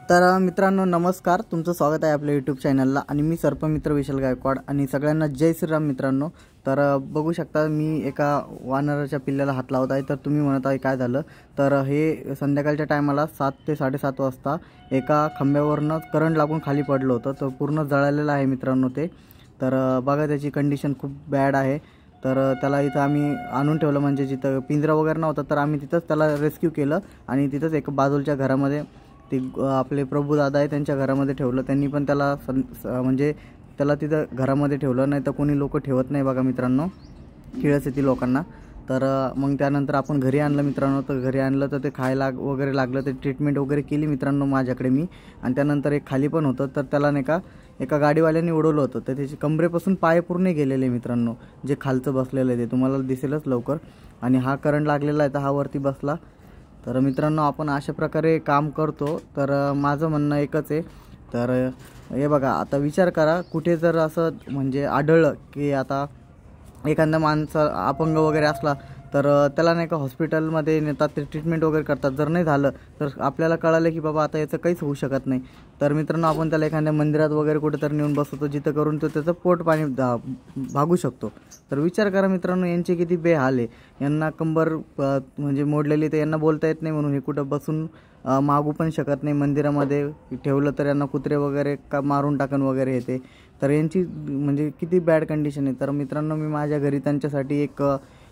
तर मित्रांनो नमस्कार, तुमचं स्वागत आहे आपल्या यूट्यूब चॅनलला आणि मी सर्पमित्र विशाल गायकवाड आणि सगळ्यांना जय श्रीराम मित्रांनो। तर बघू शकता मी एका वानराच्या पिल्ल्याला हात लावत आहे। तर तुम्ही म्हणत आहे काय झालं, तर हे संध्याकाळच्या टायमाला 7 ते 7:30 वाजता एका खांब्यावरनं करंट लागून खाली पडलं होतं। तर पूर्ण जळालेलं आहे मित्रांनो ते। तर बघा त्याची कंडिशन खूप बॅड आहे। तर त्याला इथं आम्ही आणून ठेवलं, म्हणजे जिथं पिंजरा वगैरे नव्हता तर आम्ही तिथंच त्याला रेस्क्यू केलं आणि तिथंच एक बाजूच्या घरामध्ये ते आपले प्रभू दादा आहे त्यांच्या घरामध्ये ठेवलं। त्यांनी पण त्याला म्हणजे त्याला तिथं घरामध्ये ठेवलं, नाही तर कोणी लोक ठेवत नाही बघा मित्रांनो, किळस येते लोकांना। तर मग त्यानंतर आपण घरी आणलं मित्रांनो। तर घरी आणलं तर ते खायला वगैरे लागलं, ते ट्रीटमेंट वगैरे केली मित्रांनो माझ्याकडे मी। आणि त्यानंतर एक खाली पण होतं, तर त्याला नाही का एका गाडीवाल्याने उडवलं होतं। तर त्याची कमरेपासून पाय पूर्ण गेलेले मित्रांनो, जे खालचं बसलेलं आहे ते तुम्हाला दिसेलच लवकर। आणि हा करंट लागलेला आहे तर हा वरती बसला। तर मित्रांनो आपण अशा प्रकारे काम करतो। तर माझं म्हणणं एकच आहे, तर हे बघा आता विचार करा, कुठे जर असं म्हणजे आढळलं की आता एखादा माणसं अपंग वगैरे असला तर त्याला नाही का हॉस्पिटलमध्ये नेतात, ते ट्रीटमेंट वगैरे करतात। जर नाही झालं तर आपल्याला कळालं की बाबा आता याचं काहीच होऊ शकत नाही, तर मित्रांनो आपण त्याला एखाद्या मंदिरात वगैरे कुठेतरी नेऊन बसवतो, जिथं करून तो त्याचं पोट पाणी भागू शकतो। तर विचार करा मित्रांनो, यांचे किती बेहाल आहे। यांना कंबर म्हणजे मोडलेली, तर यांना बोलता येत नाही म्हणून हे कुठं बसून मागू पण शकत नाही। मंदिरामध्ये ठेवलं तर यांना कुत्रे वगैरे का मारून टाकन वगैरे येते। तर यांची म्हणजे किती बॅड कंडिशन आहे। तर मित्रांनो मी माझ्या घरी त्यांच्यासाठी एक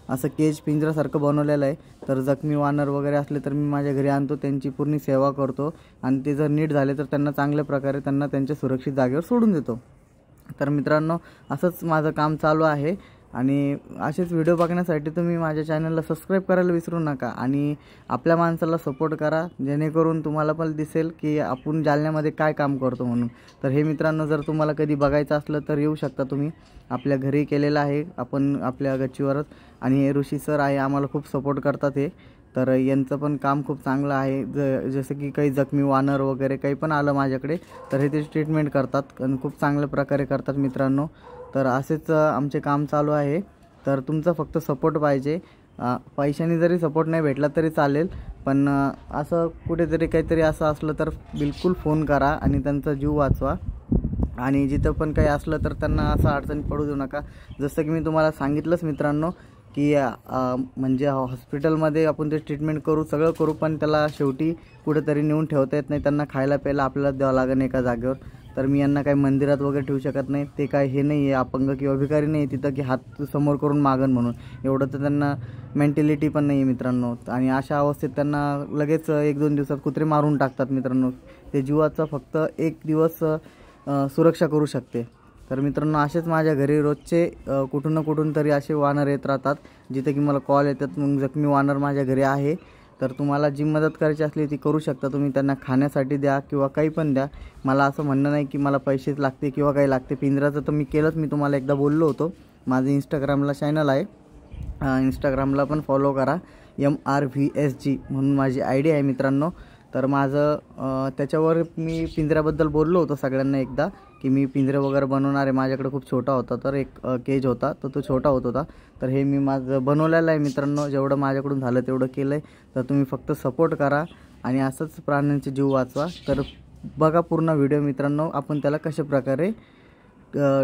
असं केज पिंजरासारखं बनवलेलं आहे। तर जखमी वानर वगैरे असले तर मी माझ्या घरी आणतो, त्यांची पूर्ण सेवा करतो आणि ते जर नीट झाले तर त्यांना चांगल्या प्रकारे त्यांना त्यांच्या सुरक्षित जागेवर सोडून देतो। तर मित्रांनो असंच माझं काम चालू आहे आणि असेच व्हिडिओ बघण्यासाठी तुम्ही माझ्या चॅनलला सबस्क्राईब करायला विसरू नका आणि आपल्या माणसाला सपोर्ट करा, जेणेकरून तुम्हाला पण दिसेल की आपण जालन्यामध्ये काय काम करतो म्हणून। तर हे मित्रांनो जर तुम्हाला कधी बघायचं असलं तर येऊ शकता तुम्ही, आपल्या घरी केलेलं आहे आपण आपल्या गच्चीवरच। आणि हे ऋषी सर आहे, आम्हाला खूप सपोर्ट करतात हे। तर यांचं पण काम खूप चांगलं आहे। जसं की काही जखमी वानर वगैरे काही पण आलं माझ्याकडे तर हे ते ट्रीटमेंट करतात आणि खूप चांगल्या प्रकारे करतात मित्रांनो। तर असेच आमचे काम चालू आहे। तर तुमचा फक्त सपोर्ट पाहिजे, पैशाने जरी सपोर्ट नाही भेटला तरी चालेल, पण असं कुठेतरी काहीतरी असं असलं तर बिलकुल फोन करा आणि त्यांचा जीव वाचवा। आणि जिथं पण काही असलं तर त्यांना असं अडचणीत पडू देऊ नका। जसं की मी तुम्हाला सांगितलंच मित्रांनो की म्हणजे हॉस्पिटलमध्ये आपण ते ट्रीटमेंट करू, सगळं करू, पण त्याला शेवटी कुठेतरी नेऊन ठेवता येत नाही। त्यांना खायला प्यायला आपल्याला द्यावं लागेल एका जागेवर। तर मी यांना काही मंदिरात वगैरे ठेवू शकत नाही, ते काय हे नाही आहे अपंग किंवा भिकारी नाही तिथं की हात समोर करून मागन म्हणून, एवढं तर त्यांना मेंटॅलिटी पण नाही आहे मित्रांनो। आणि अशा अवस्थेत त्यांना लगेच 1-2 दिवसात कुत्रे मारून टाकतात मित्रांनो। ते जीवाचा फक्त 1 दिवस सुरक्षा करू शकते। तर मित्रांनो असेच माझ्या घरी रोजचे कुठून ना कुठून तरी असे वानर येत राहतात, जिथे की मला कॉल येतात, मग जखमी वानर माझ्या घरी आहे। तर तुम्हाला जी मदत करायची असली ती करू शकता तुम्ही, त्यांना खाण्यासाठी द्या किंवा काही पण द्या। मला असं म्हणणं नाही की मला पैसेच लागते किंवा काही लागते। पिंजराचं तर मी केलंच, मी तुम्हाला एकदा बोललो होतो। माझं इंस्टाग्रामला चॅनल आहे, इंस्टाग्रामला पण फॉलो करा, MRVSG म्हणून माझी ID आहे मित्रांनो। तर माझं त्याच्यावर मी पिंजऱ्याबद्दल बोललो होतो सगळ्यांना एकदा, की मी पिंजरे वगैरे बनवणार आहे। माझ्याकडे खूप छोटा होता, तर एक केज होता तर तो छोटा होत होता। तर हे मी माझं बनवलेलं आहे मित्रांनो, जेवढं माझ्याकडून झालं तेवढं केलं आहे। तर तुम्ही फक्त सपोर्ट करा आणि असंच प्राण्यांचे जीव वाचवा। तर बघा पूर्ण व्हिडिओ मित्रांनो, आपण त्याला कशा प्रकारे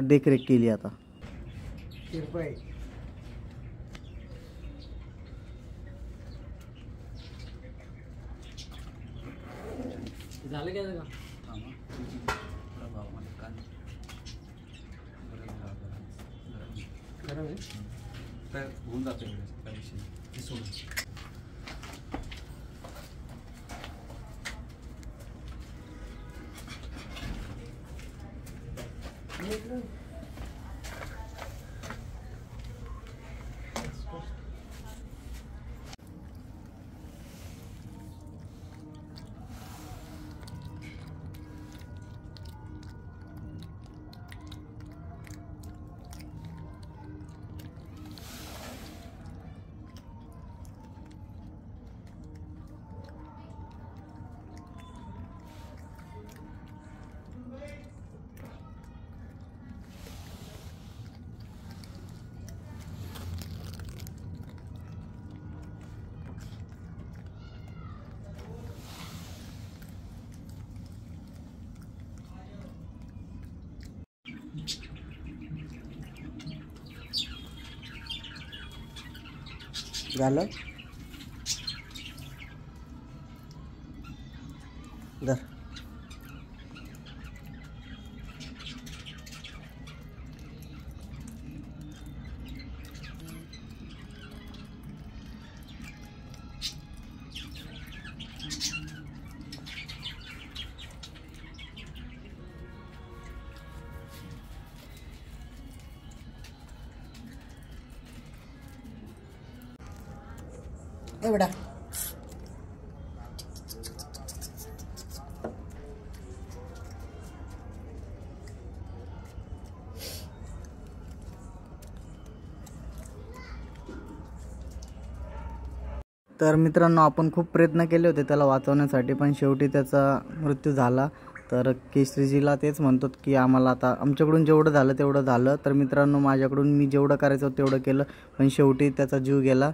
देखरेख केली आता। झालं काय का खरं आहे काय होऊन जातं एवढं विषय सोडून झालं धर. ए बेटा तर मित्रांनो, आपण खूप प्रयत्न केले होते त्याला वाचवण्यासाठी, पण शेवटी त्याचा मृत्यू झाला. तर केसरीजीला तेच म्हणतो की आम्हाला आता आमच्याकडून जेवढं झालं तेवढं झालं. तर मित्रांनो, माझ्याकडून मी जेवढं करायचं होतं तेवढं केलं, पण शेवटी त्याचा जीव गेला.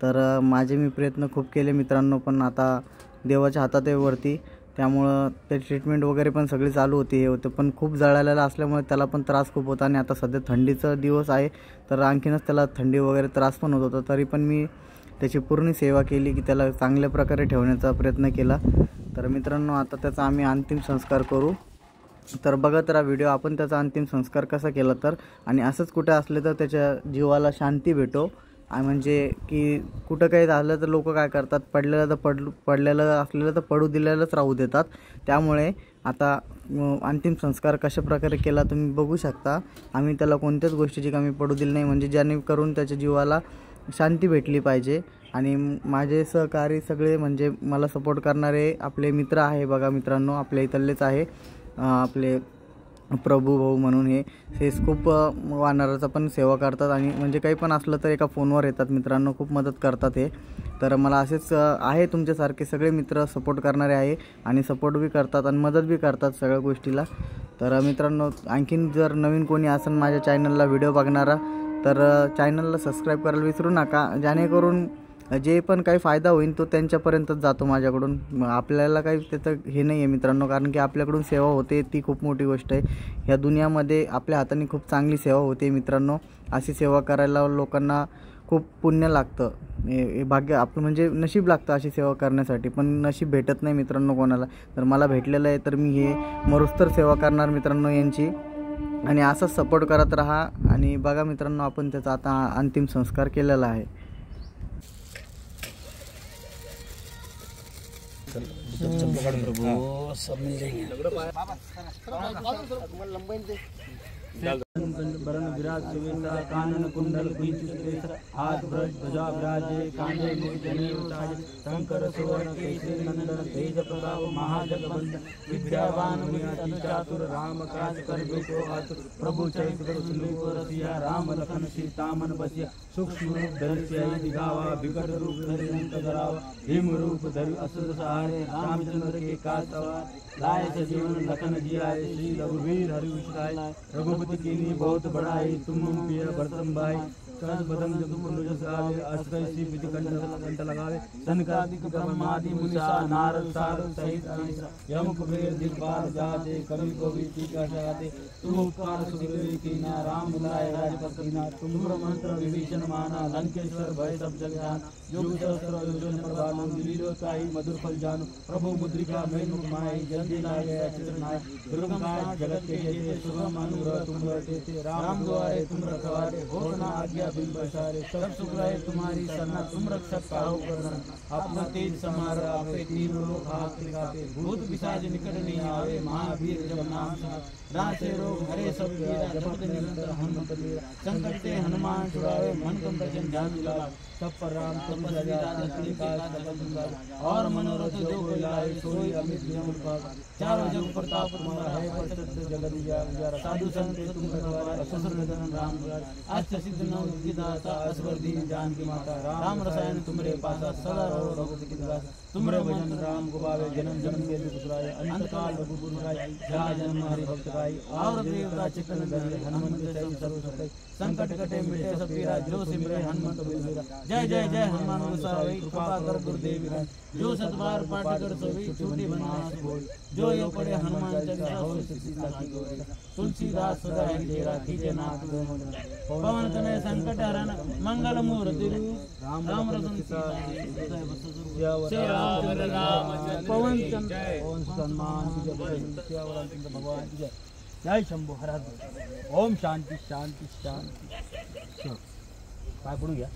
तर माझे मी प्रयत्न खूप केले मित्रांनो, पण आता देवाच्या हातात आहे वरती. त्यामुळं ते ट्रीटमेंट वगैरे पण सगळी चालू होती, हे होतं, पण खूप जळालेलं असल्यामुळे त्याला पण त्रास खूप होता. आणि आता सध्या थंडीचा दिवस आहे, तर आणखीनच त्याला थंडी वगैरे त्रास पण होत होता. तरी पण मी त्याची पूर्ण सेवा केली, की त्याला चांगल्या प्रकारे ठेवण्याचा प्रयत्न केला. तर मित्रांनो, आता त्याचा आम्ही अंतिम संस्कार करू. तर बघत राहा व्हिडिओ. आपण त्याचा अंतिम संस्कार कसा केला तर, आणि असंच कुठे असले तर त्याच्या जीवाला शांती भेटो. म्हणजे की कुठं काही झालं तर लोक काय करतात, पडलेलं असलेलं तर पडू दिलेलंच राहू देतात. त्यामुळे आता अंतिम संस्कार कशा प्रकारे केला तुम्ही बघू शकता. आम्ही त्याला कोणत्याच गोष्टीची कमी पडू दिली नाही, म्हणजे जेणेकरून त्याच्या जीवाला शांती भेटली पाहिजे. आणि माझे सहकारी सगळे म्हणजे मला सपोर्ट करणारे आपले मित्र आहे बघा मित्रांनो, आपल्या इथलेच आहे आपले प्रभू भाऊ म्हणून, हे खूप वानराचा पण सेवा करतात. आणि म्हणजे काही पण असलं तर एका फोनवर येतात मित्रांनो, खूप मदत करतात हे. तर मला असेच आहे तुमच्यासारखे सगळे मित्र सपोर्ट करणारे आहे, आणि सपोर्ट बी करतात आणि मदत बी करतात सगळ्या गोष्टीला. तर मित्रांनो, आणखीन जर नवीन कोणी असेल माझ्या चॅनलला व्हिडिओ बघणारा, तर चॅनलला सबस्क्राईब करायला विसरू नका, जेणेकरून जे पण काही फायदा होईल तो त्यांच्यापर्यंतच जातो माझ्याकडून. आपल्याला काही त्याचं हे नाही आहे मित्रांनो, कारण की आपल्याकडून सेवा होते ती खूप मोठी गोष्ट आहे. ह्या दुनियामध्ये आपल्या हाताने खूप चांगली सेवा होते मित्रांनो. अशी सेवा करायला लोकांना खूप पुण्य लागतं, हे भाग्य आपलं म्हणजे नशीब लागतं अशी सेवा करण्यासाठी, पण नशीब भेटत नाही मित्रांनो कोणाला. तर मला भेटलेलं आहे, तर मी हे मरुस्तर सेवा करणार मित्रांनो यांची. आणि असाच सपोर्ट करत राहा. आणि बघा मित्रांनो, आपण त्याचा आता अंतिम संस्कार केलेला आहे. वरण विराज सुवेंद्र कानन कुंडल हाथ ब्रज ध्वजा विराजे कांधे मुख जनेऊ ताज शंकर सुवर्ण केसरी नंदन तेज प्रताप महाजगवंदन विद्यावान गुणी चातुर राम काज कर बेको आतुर प्रभु चरित्र सुनिको रसिया राम लखन सीता मन बसिया सूक्ष्म रूप धरि सियाई दिखावा विकट रूप धरि लंक जरावा भीम रूप धरि असुर सहारे रामचंद्र के काज सवार लाए सजीवन लखन जियाए श्री रघुवीर हरि विषाय रघुपति कीनी बहुत बड़ाई तुम प्रिय बरतम भाई कस बदम जब पुरुष गावे अस्कय सी विधि कंठ लगावे सनकादिक ब्रह्मादि मुनिसा नारद सारद सहित अहिंसा यम कुबेर दिखपाल जाते कवि कोवि टीका जाते तुम उपकार सुग्रीव कीना राम मिलाए राजपथ कीना तुम मंत्र विभीषण माना लंकेश्वर भय सब जग जाना युग सहस्त्र योजन प्रभानु लीलोताई मधुर फल जानु प्रभु मुद्रिका मैनु माई जल्दी लागे अचित नाय दुर्गम काज जगत के जेते सुगम अनुग्रह तुम रटे राम द्वारे तुम रखवारे होत न आज्ञा बिन पसारे सब सुख रहे तुम्हारी शरणा तुम रक्षक काहू करना अपना तेज समार आपे तीन लोक हाथ दिखाते भूत पिशाच निकट नहीं आवे महावीर जब नाम सुना रासे रोग हरे सब पीरा जपत निरंतर हनुमत वीरा संकट ते हनुमान छुड़ावे मन कम वचन ध्यान दिलावे सब पर राम तपस्वी राजा काज सकल संसार और मनोरथ जो कोई लाए सोई अमित जम पावा चारों जग प्रताप तुम्हारा है प्रसिद्ध जगत उजियारा साधु संत तुम रखवारे असुर निधन राम द्वार अष्ट सिद्ध नव विदाता असवर दीन जानकी माता राम रसायन तुमरे पासा सदा रहो रघुपति की दास तुमरे भजन राम को पावे जन्म जन्म के दुख सुराए अंत काल रघुपुर गाय जा जन्म हरि भक्त गाय और देवता चिकन धरे हनुमंत सहित सर्व सतय संकट कटे मिटे सब पीरा जो सिमरे हनुमंत बलवीरा जय जय जय हनुमान गोसाई कृपा कर गुरुदेव जो सतबार पाठ कर सोई छूटी बनास बोल जो यो पढ़े हनुमान चालीसा हो सीता की गोरी तुलसीदास सदा है तेरा कीजे नाथ पवन तनय संकट हरण मंगल मूर्ति राम रतन सीता श्री रामचंद्र पवन हनुमान की जय भगवान की जय जय शंभू हर हर ओम शांति शांति शांति काय पडूया